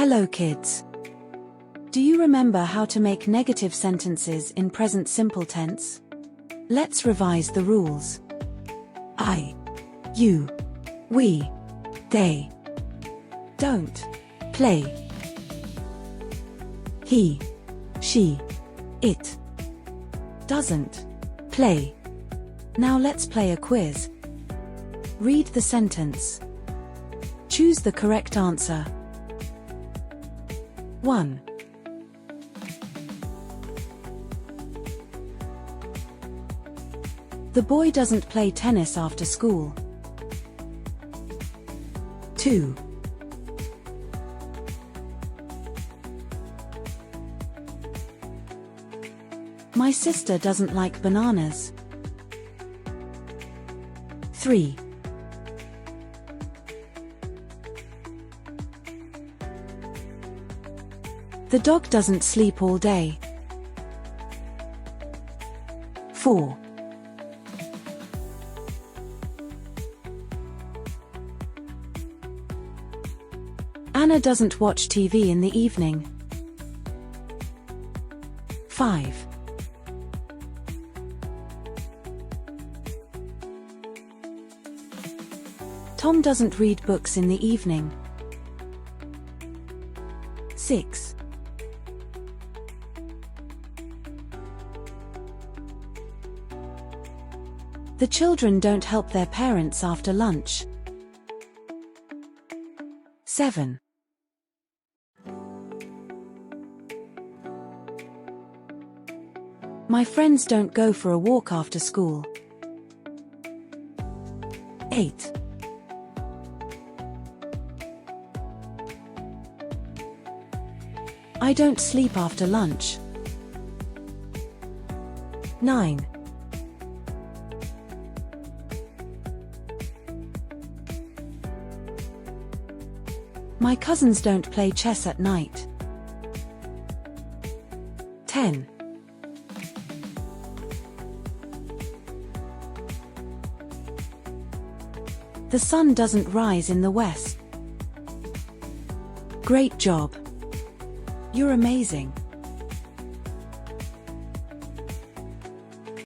Hello kids. Do you remember how to make negative sentences in present simple tense? Let's revise the rules. I, you, we, they don't play. He, she, it doesn't play. Now let's play a quiz. Read the sentence. Choose the correct answer. 1. The boy doesn't play tennis after school. 2. My sister doesn't like bananas. 3. The dog doesn't sleep all day. 4. Anna doesn't watch TV in the evening. 5. Tom doesn't read books in the evening. 6. The children don't help their parents after lunch. 7. My friends don't go for a walk after school. 8. I don't sleep after lunch. 9. My cousins don't play chess at night. 10. The sun doesn't rise in the west. Great job! You're amazing!